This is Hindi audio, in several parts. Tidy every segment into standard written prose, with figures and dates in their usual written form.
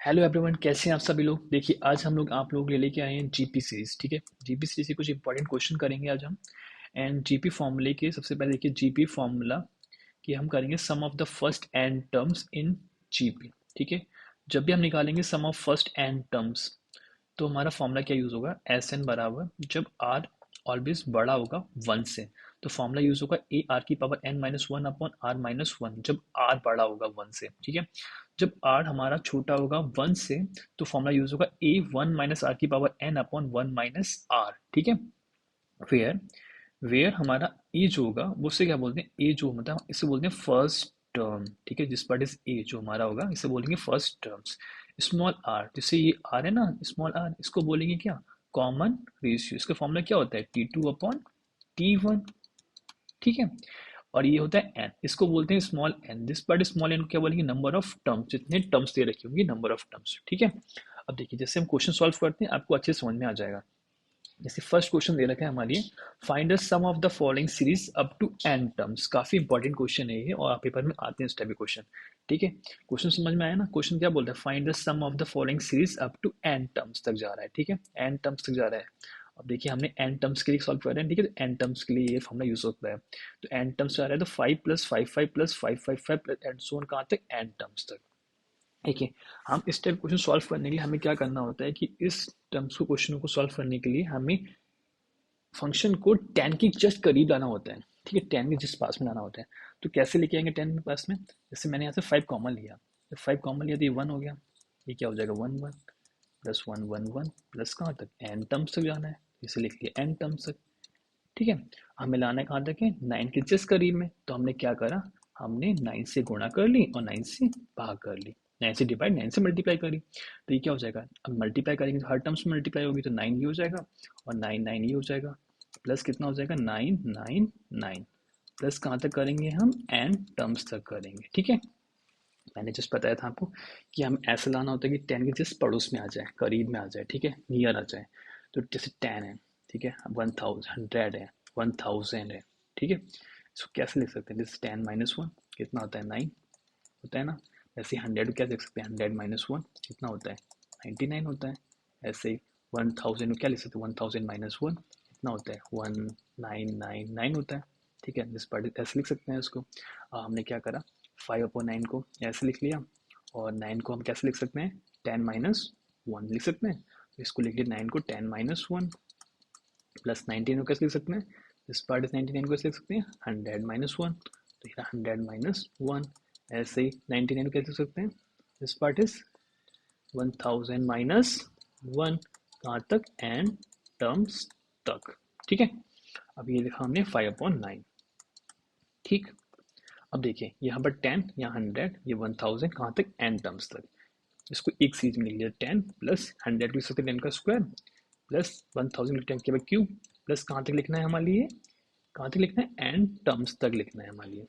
हेलो एवरीवन, कैसे हैं आप सभी लोग। देखिए आज हम लोग आप लोगों के लिए लेके आए हैं जीपी सीरीज। ठीक है, जीपी सीरीज से कुछ इंपॉर्टेंट क्वेश्चन करेंगे आज हम। एंड जीपी फॉर्मूले के सबसे पहले देखिए जीपी फॉर्मूला कि हम करेंगे sum of the first n terms in GP. ठीक है, जब भी हम निकालेंगे sum of first n terms तो हमारा फॉर्मूला क्या यूज होगा, एस एन बराबर जब आर ऑलवेज बड़ा होगा वन से तो फॉर्मूला यूज होगा ए आर की power n minus one upon r minus one जब आर बड़ा होगा वन से। ठीक है, जब आर हमारा छोटा होगा वन से तो फॉर्मूला यूज होगा ए वन माइनस आर की power n upon one minus r. ठीक है, वेयर वेयर हमारा ए जो होगा वो से क्या बोलते हैं, ए जो मतलब इसे बोलते हैं फर्स्ट टर्म। ठीक है, जिस पार्ट इज ए जो हमारा होगा इसे बोलेंगे फर्स्ट टर्म्स। स्मॉल आर जैसे ये आर है ना, स्मॉल आर इसको बोलेंगे क्या, कॉमन रेशियो। इसका फॉर्मूला क्या होता है, T two upon t one. ठीक है, और ये होता है एन, इसको बोलते हैं small n. This part small n को क्या बोलेंगे, नंबर ऑफ टर्म्स, जितने टर्म्स दे रखी होंगी नंबर ऑफ टर्म्स। ठीक है, अब देखिए जैसे हम क्वेश्चन सॉल्व करते हैं आपको अच्छे से समझ में आ जाएगा। जैसे फर्स्ट क्वेश्चन दे रखा है हमारे लिए, find the sum of the following series up to n terms. काफी इंपॉर्टेंट क्वेश्चन है ये और आप पेपर में आते हैं इस टाइप के क्वेश्चन। ठीक है, क्वेश्चन समझ में आया ना। क्वेश्चन क्या बोलता है, find the sum of the following series up to n terms तक जा रहा है। ठीक है, एन टर्म्स तक जा रहा है। अब देखिए हमने एन टर्म्स के लिए सॉल्व कर रहे हैं। ठीक है, तो एन टर्म्स के लिए ये फॉर्मूला यूज होता है। तो एन टर्म्स आ रहा है तो five plus five five plus five five five plus and so on कहाँ तक, एन टर्म्स तक। ठीक है, हम इस टाइप क्वेश्चन सॉल्व करने के लिए हमें क्या करना होता है कि इस टर्म्स को क्वेश्चनों को सॉल्व करने के लिए हमें फंक्शन को टेन के जस्ट करीब लाना होता है। ठीक है, टेन के जस्ट पास में लाना होता है। तो कैसे लेके आएंगे टेन के पास में, जैसे मैंने यहाँ से फाइव कॉमन लिया, जब फाइव कॉमन लिया तो ये वन हो गया। ये क्या हो जाएगा, one one plus one one one plus कहाँ तक, एन टर्म्स तक जाना है, इसे लिख लिया एन टर्म्स तक। ठीक है, हमें लाना है कहाँ तक है, नाइन के जस्ट करीब में। तो हमने क्या करा, हमने नाइन से गुणा कर ली और नाइन से भाग कर ली, नाइन से डिवाइड नाइन से मल्टीप्लाई करी। तो ये क्या हो जाएगा, अब मल्टीप्लाई करेंगे तो हर टर्म्स में मल्टीप्लाई होगी तो नाइन ये हो जाएगा और नाइन नाइन ये हो जाएगा। प्लस कितना हो जाएगा, नाइन नाइन नाइन। प्लस कहाँ तक करेंगे हम, एन टर्म्स तक करेंगे। ठीक है, मैंने जस्ट बताया था आपको कि हम ऐसे लाना होता है कि टेन के जस्ट पड़ोस में आ जाए, करीब में आ जाए। ठीक है, नियर आ जाए। तो जैसे टेन है, ठीक है, वन थाउजेंड, हंड्रेड है, वन थाउजेंड है। ठीक है, इसको कैसे लिख सकते हैं, जैसे टेन माइनस वन कितना होता है, नाइन होता है ना। ऐसे हंड्रेड को क्या लिख सकते हैं, हंड्रेड माइनस वन कितना होता है, नाइन्टी नाइन होता है। ऐसे ही वन थाउजेंड को क्या लिख सकते हैं, वन थाउजेंड माइनस वन कितना होता है, वन नाइन नाइन नाइन होता है। ठीक है, जिस पार्ट ऐसे लिख सकते हैं इसको। हमने क्या करा, फाइव अपॉन नाइन को ऐसे लिख लिया और नाइन को हम कैसे लिख सकते हैं, टेन माइनस वन लिख सकते हैं। तो इसको लिख लिया नाइन को ten minus one plus nineteen को कैसे लिख सकते हैं, this part is ninety nine को कैसे लिख सकते हैं, हंड्रेड माइनस वन। तो ये हंड्रेड माइनस वन। ऐसे ही नाइनटी नाइन को कैसे लिख सकते हैं, this part is one thousand minus one कहाँ तक, एंड टर्म्स तक। ठीक है, अब ये लिखा हमने फाइव अपॉन नाइन। ठीक, अब देखिए यहाँ पर टेन, यहाँ हंड्रेड, ये वन थाउजेंड कहाँ तक, एन टर्म्स तक। इसको एक सीरीज में लिख लिया, टेन प्लस हंड्रेड लिख सकते हैं टेन का square plus one thousand ten के बाद क्यूब प्लस कहाँ तक लिखना है हमारे लिए, कहाँ तक लिखना है, एन टर्म्स तक लिखना है हमारे लिए।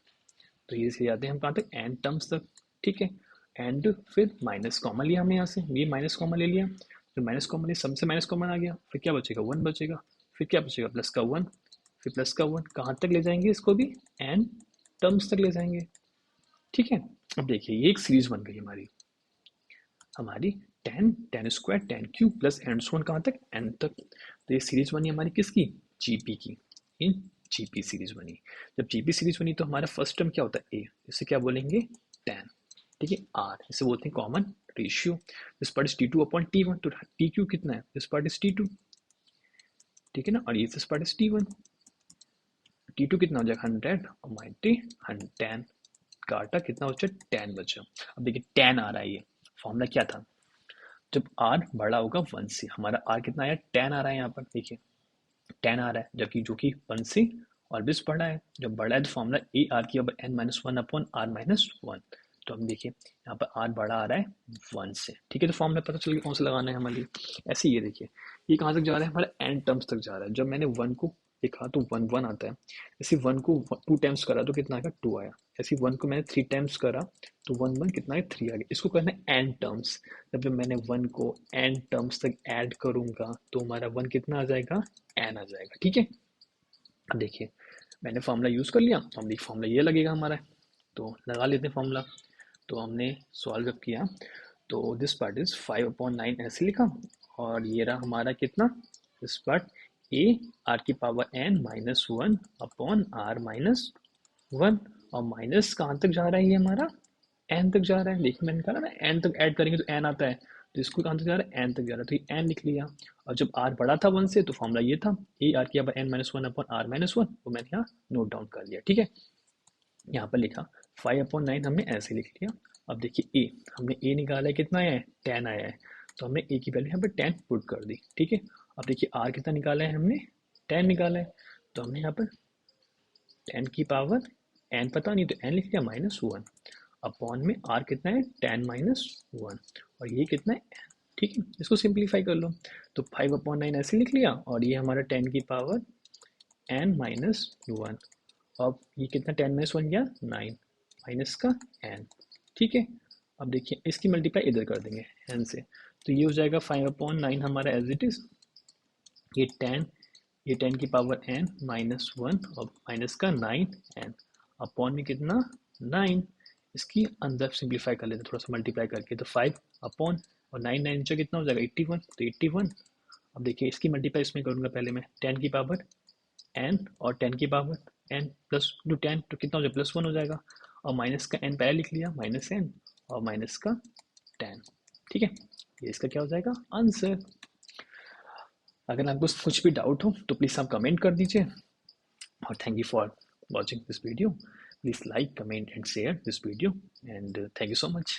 तो ये से जाते हैं हम कहाँ तक, एन टर्म्स तक। ठीक है, एंड फिर माइनस कॉमन लिया हमने यहाँ से, ये माइनस कॉमन ले लिया, फिर माइनस कॉमन लिया, सबसे माइनस कॉमन आ गया, फिर क्या बचेगा, वन बचेगा, फिर क्या बचेगा, प्लस का वन, फिर प्लस का वन कहाँ तक ले जाएंगे इसको भी, एन टर्म्स तक ले जाएंगे। ठीक है, अब देखिए ये एक सीरीज बन गई हमारी हमारी ten ten square ten cube plus and so on कहाँ तक, एन तक। तो ये सीरीज बनी हमारी किसकी, जीपी की। इन जीपी सीरीज बनी। जब जीपी सीरीज बनी तो हमारा फर्स्ट टर्म क्या होता है, ए, इसे क्या बोलेंगे, टेन। ठीक है, आर इसे बोलते हैं common ratio. This part is t two upon t one, तो टी क्यू कितना है, this part is t two. ठीक है ना, और ये this part is t one. T two कितना हो जाएगा, हंड्रेड और माइटी टेन, काटा कितना बचा, टेन बचा। अब देखिए टेन आ रहा है, ये फॉर्मूला क्या था, जब आर बड़ा होगा वन से, हमारा आर कितना आया, टेन आ रहा है यहाँ पर। देखिए टेन आ रहा है जबकि जो कि वन से ऑलवेज बड़ा है, जब बड़ा है तो फॉर्मूला ए आर की n minus one upon r minus one. तो हम देखिए यहाँ पर आर बड़ा आ रहा है वन से। ठीक है, तो फॉर्मूला पता चल गया कौन सा लगाना है हमारे लिए। ऐसे ये देखिए ये कहाँ तक जा रहा है, हमारा एन टर्म्स तक जा रहा है। जब मैंने वन को लिखा तो वन वन आता है, ऐसे वन को टू टाइम्स करा तो कितना आएगा, टू आया। ऐसे वन को मैंने थ्री टाइम्स करा तो वन वन कितना है, थ्री आ गया। इसको करना है एन टर्म्स। जब मैंने वन को एन टर्म्स तक ऐड करूंगा तो हमारा वन कितना आ जाएगा, एन आ जाएगा। ठीक है, अब देखिए मैंने फॉर्मूला यूज़ कर लिया, तो हम देखिए फॉर्मूला ये लगेगा हमारा, तो लगा लेते हैं फॉर्मूला। तो हमने सॉल्व जब किया तो दिस पार्ट इज 5/9 ऐसे लिखा, और ये रहा हमारा कितना, दिस पार्ट ए आर की power n minus one upon r minus one. और माइनस कहाँ तक जा रहा है, ये हमारा एन तक जा रहा है। देखिए मैंने कहा ना एन तक ऐड करेंगे तो एन आता है, तो इसको कहाँ तक जा रहा है, एन तक जा रहा है, तो ये एन लिख लिया। और जब आर बड़ा था वन से तो फॉर्मूला ये था ए आर की power n minus one upon r minus one, वो मैंने यहाँ नोट डाउन कर लिया। ठीक है, यहाँ पर लिखा 5/9 हमने ऐसे लिख लिया। अब देखिए ए, हमने ए निकाला है, कितना आया है, 10 आया है, तो हमने ए की वैल्यू यहाँ पर 10 पुट कर दी। ठीक है, अब देखिए आर कितना निकाला है हमने, 10 निकाला है, तो हमने यहाँ पर 10 की पावर एन पता नहीं तो एन लिख लिया माइनस वन, अपॉन में आर कितना है 10 माइनस वन, और ये कितना है n। ठीक है, इसको सिंप्लीफाई कर लो, तो 5/9 ऐसे लिख लिया, और ये हमारा 10 की पावर n माइनस वन। अब ये कितना 10 माइनस वन गया 9 माइनस का n। ठीक है, अब देखिए इसकी मल्टीप्लाई इधर कर देंगे n से, तो ये हो जाएगा 5/9 हमारा एज इट इज, ये 10, ये 10 की पावर n माइनस वन और माइनस का 9n, अपॉन में कितना 9। इसकी अंदर सिंप्लीफाई कर लेते थोड़ा सा मल्टीप्लाई करके, तो 5 अपॉन और 9 9 जो कितना हो जाएगा 81, तो 81। अब देखिए इसकी मल्टीप्लाई इसमें करूँगा पहले मैं, 10 की पावर n और 10 की पावर n प्लस टू 10, तो कितना हो जाएगा प्लस वन हो जाएगा, और माइनस का n पहले लिख लिया माइनस n और माइनस का 10। ठीक है, ये इसका क्या हो जाएगा आंसर। अगर आपको कुछ भी डाउट हो तो प्लीज़ आप कमेंट कर दीजिए, और thank you for watching this video. Please like, comment and share this video, and thank you so much.